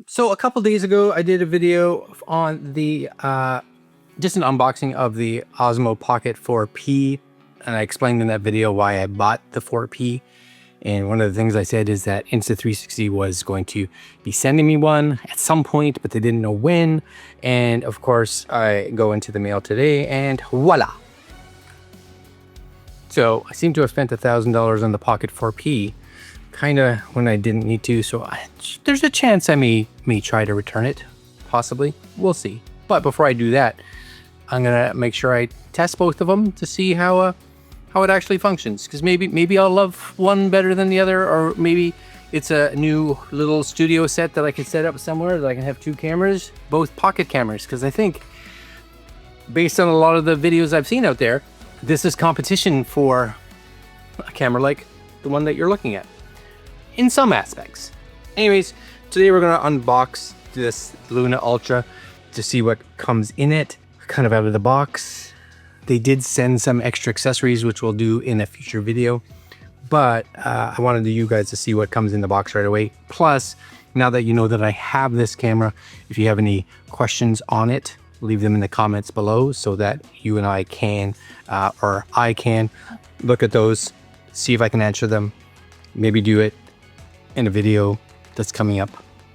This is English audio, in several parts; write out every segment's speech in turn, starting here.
So a couple days ago, I did a video on the just an unboxing of the Osmo Pocket 4P, and I explained in that video why I bought the 4P. And one of the things I said is that Insta360 was going to be sending me one at some point, but they didn't know when. And of course, I go into the mail today, and voila! So I seem to have spent $1,000 on the Pocket 4P, kind of when I didn't need to. So there's a chance I may try to return it, possibly. We'll see. But before I do that, I'm gonna make sure I test both of them to see how it actually functions. Because maybe I'll love one better than the other, or maybe it's a new little studio set that I can set up somewhere that I can have two cameras, both pocket cameras. Because I think, based on a lot of the videos I've seen out there, this is competition for a camera like the one that you're looking at, in some aspects. Anyways, today we're gonna unbox this Luna Ultra to see what comes in it, kind of out of the box. They did send some extra accessories, which we'll do in a future video, but I wanted you guys to see what comes in the box right away. Plus, now that you know that I have this camera, if you have any questions on it, leave them in the comments below so that you and I can, or I can look at those, see if I can answer them, maybe do it in a video that's coming up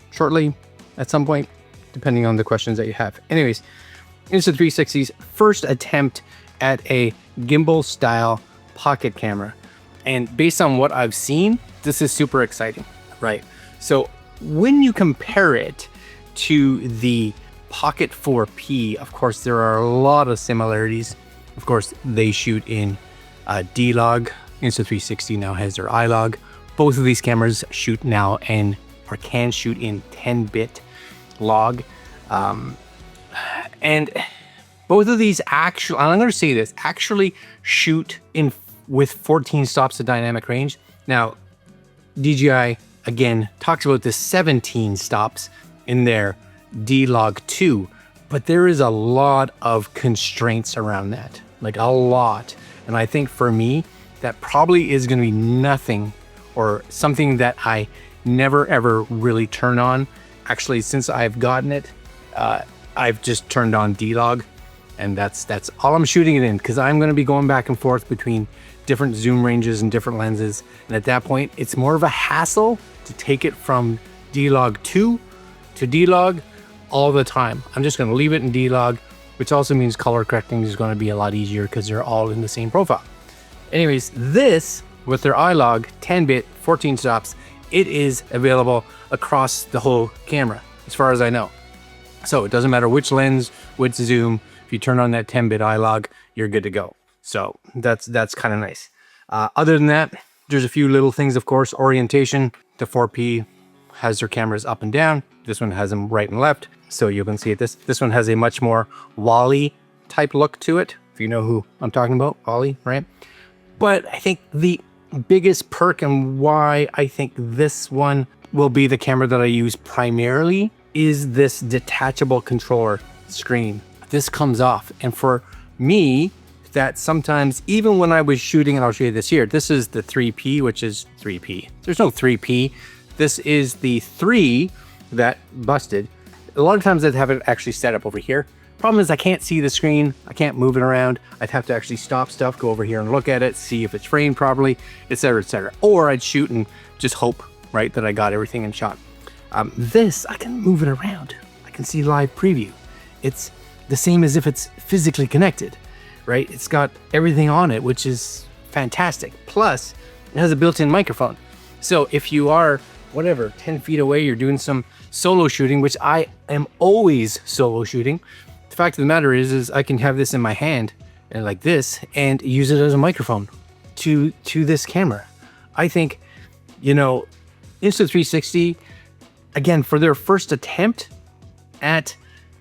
shortly at some point, depending on the questions that you have. Anyways, Insta360's first attempt at a gimbal style pocket camera. And based on what I've seen, this is super exciting, right? So when you compare it to the Pocket 4P, of course, there are a lot of similarities. Of course, they shoot in D-Log. Insta360 now has their I-Log. Both of these cameras shoot now or can shoot in 10-bit log. And both of these actually, I'm going to say this, actually shoot in with 14 stops of dynamic range. Now, DJI, again, talks about the 17 stops in their D-Log 2, but there is a lot of constraints around that, like a lot. And I think for me, that probably is going to be nothing, or something that I never ever really turn on. Actually, since I've gotten it, I've just turned on D-Log, and that's all I'm shooting it in, because I'm going to be going back and forth between different zoom ranges and different lenses. And at that point, it's more of a hassle to take it from D-Log 2 to D-Log all the time. I'm just going to leave it in D-Log, which also means color correcting is going to be a lot easier because they're all in the same profile. Anyways, this, with their I-Log 10-bit 14 stops, it is available across the whole camera, as far as I know. So it doesn't matter which lens, which zoom. If you turn on that 10-bit I-Log, you're good to go. So that's kind of nice. Other than that, there's a few little things, of course. Orientation. The 4P has their cameras up and down. This one has them right and left. So you can see it. This one has a much more Wally type look to it, if you know who I'm talking about, Wally, right? But I think the biggest perk and why I think this one will be the camera that I use primarily is this detachable controller screen. This comes off, and for me, that sometimes, even when I was shooting, and I'll show you this here, this is the 3P, which is 3P. There's no 3P. This is the 3 that busted. A lot of times I'd have it actually set up over here. Problem is I can't see the screen. I can't move it around. I'd have to actually stop stuff, go over here and look at it, see if it's framed properly, etc., etc. Or I'd shoot and just hope, right, that I got everything in shot. This, I can move it around. I can see live preview. It's the same as if it's physically connected, right? It's got everything on it, which is fantastic. Plus, it has a built-in microphone. So if you are, whatever, 10 feet away, you're doing some solo shooting, which I am always solo shooting. The fact of the matter is I can have this in my hand and like this and use it as a microphone to this camera. I think, you know, Insta360, again, for their first attempt at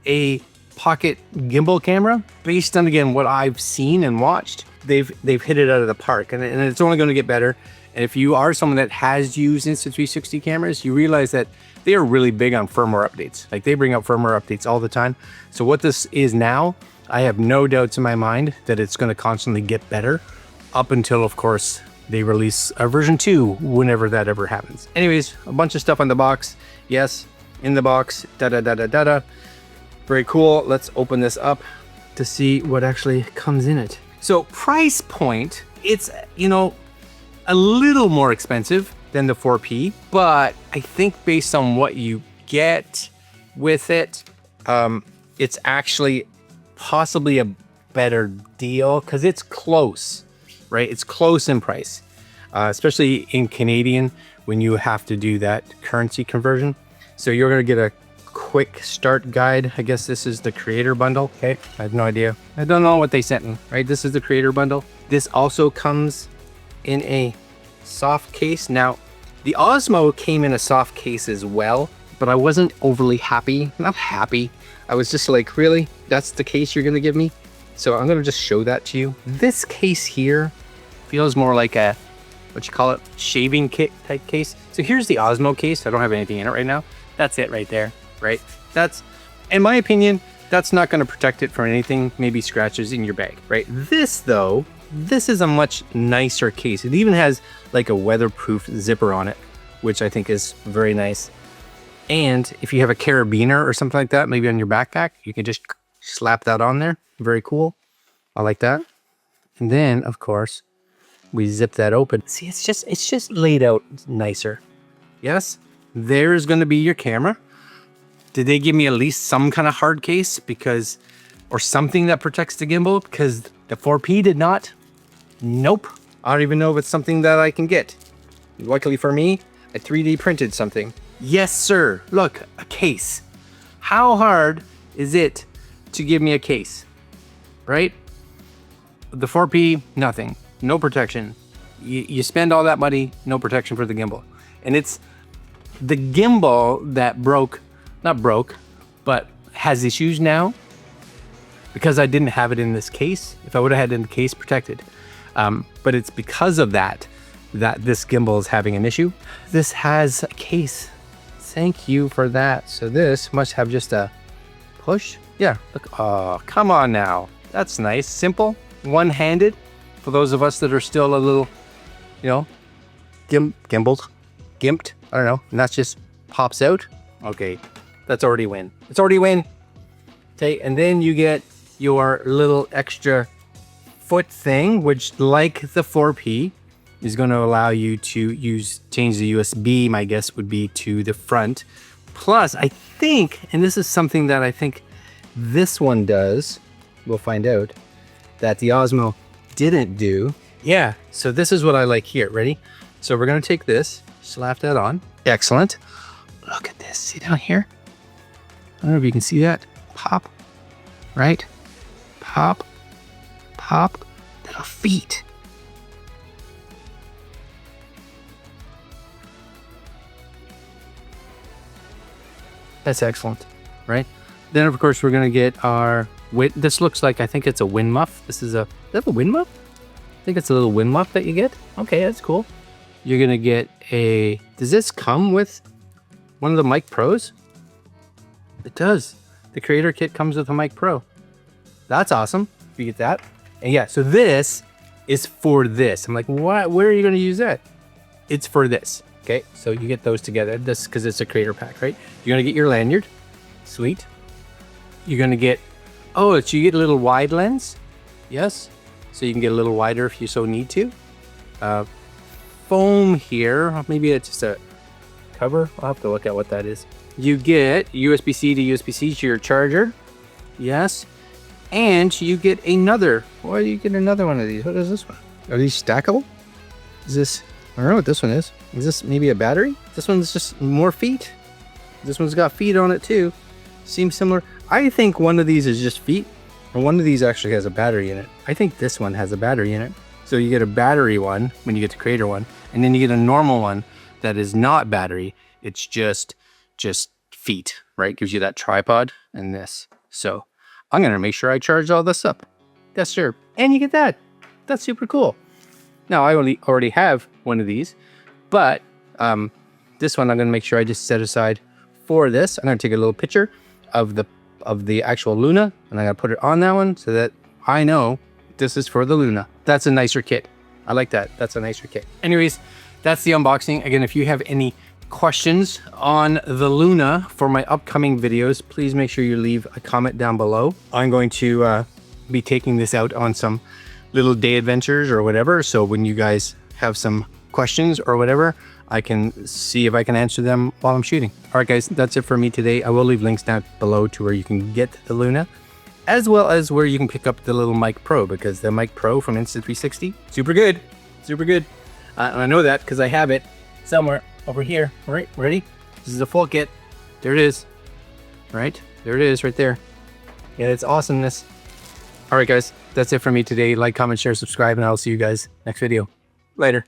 a pocket gimbal camera, based on, again, what I've seen and watched, they've hit it out of the park, and it's only going to get better. And if you are someone that has used Insta360 cameras, you realize that they are really big on firmware updates. Like, they bring out firmware updates all the time. So what this is now, I have no doubts in my mind that it's going to constantly get better up until, of course, they release a version 2, whenever that ever happens. Anyways, a bunch of stuff on the box. Yes, in the box, da-da-da-da-da-da. Very cool. Let's open this up to see what actually comes in it. So price point, it's, you know, a little more expensive than the 4P, but I think based on what you get with it, it's actually possibly a better deal because it's close, right? It's close in price, especially in Canadian when you have to do that currency conversion. So you're gonna get a quick start guide. I guess this is the creator bundle. Okay, I have no idea. I don't know what they sent me, right? This is the creator bundle. This also comes in a soft case. Now, the Osmo came in a soft case as well, but I wasn't overly happy. Not happy. I was just like, really? That's the case you're gonna give me? So I'm gonna just show that to you. This case here feels more like a, what you call it, shaving kit type case. So here's the Osmo case. I don't have anything in it right now. That's it right there, right? That's, in my opinion, that's not gonna protect it from anything, maybe scratches in your bag, right? This though, this is a much nicer case. It even has like a weatherproof zipper on it, which I think is very nice. And if you have a carabiner or something like that, maybe on your backpack, you can just slap that on there. Very cool. I like that. And then, of course, we zip that open. See, it's just laid out nicer. Yes, there's going to be your camera. Did they give me at least some kind of hard case because, or something that protects the gimbal? Because the 4P did not. Nope. I don't even know if it's something that I can get. Luckily for me, I 3D printed something. Yes, sir. Look, a case. How hard is it to give me a case? Right? The 4P, nothing. No protection. You spend all that money, no protection for the gimbal. And it's the gimbal that not broke, but has issues now because I didn't have it in this case. If I would have had it in the case, protected. But it's because of that this gimbal is having an issue. This has a case. Thank you for that. So this must have just a push. Yeah, look, oh, come on now. That's nice, simple, one-handed. For those of us that are still a little, you know, gimped, I don't know, and that just pops out. Okay, that's already a win. It's already a win. Okay, and then you get your little extra foot thing, which like the 4P, is going to allow you to change the USB, my guess would be to the front. Plus, I think, and this is something that I think this one does, we'll find out, that the Osmo didn't do. Yeah, so this is what I like here. Ready? So we're going to take this, slap that on. Excellent. Look at this. See down here? I don't know if you can see that. Pop, right? Pop, pop, little feet. That's excellent, right? Then of course we're gonna get our this looks like, I think it's a wind muff. This is that a wind muff? I think it's a little wind muff that you get. Okay, that's cool. You're gonna get does this come with one of the Mic Pros? It does. The creator kit comes with a Mic Pro. That's awesome if you get that. And yeah, so this is for this. I'm like, what? Where are you gonna use that? It's for this. Okay, so you get those together. This because it's a creator pack, right? You're gonna get your lanyard. Sweet. You're gonna get, so you get a little wide lens. Yes. So you can get a little wider if you so need to. Foam here. Maybe it's just a cover. I'll have to look at what that is. You get USB-C to USB-C to your charger. Yes. And you get another. Why do you get another one of these? What is this one? Are these stackable? Is this? I don't know what this one is. Is this maybe a battery? This one's just more feet. This one's got feet on it too. Seems similar. I think one of these is just feet, or one of these actually has a battery in it. I think this one has a battery in it. So you get a battery one when you get the creator one, and then you get a normal one that is not battery. It's just feet, right? Gives you that tripod and this. So I'm gonna make sure I charge all this up. Yes, sir. And you get that. That's super cool. Now I already have one of these, but this one I'm gonna make sure I just set aside for this. I'm gonna take a little picture of the actual Luna, and I'm gonna put it on that one so that I know this is for the Luna. That's a nicer kit. I like that. That's a nicer kit. Anyways, that's the unboxing. Again, if you have any questions on the Luna for my upcoming videos, please make sure you leave a comment down below. I'm going to be taking this out on some little day adventures or whatever. So when you guys have some questions or whatever, I can see if I can answer them while I'm shooting. All right, guys, that's it for me today. I will leave links down below to where you can get the Luna, as well as where you can pick up the little Mic Pro, because the Mic Pro from Insta360, super good, super good. And I know that because I have it somewhere over here. All right, ready? This is a full kit. There it is. Right, there it is right there. Yeah, it's awesomeness. All right, guys, that's it for me today. Like, comment, share, subscribe, and I'll see you guys next video. Later.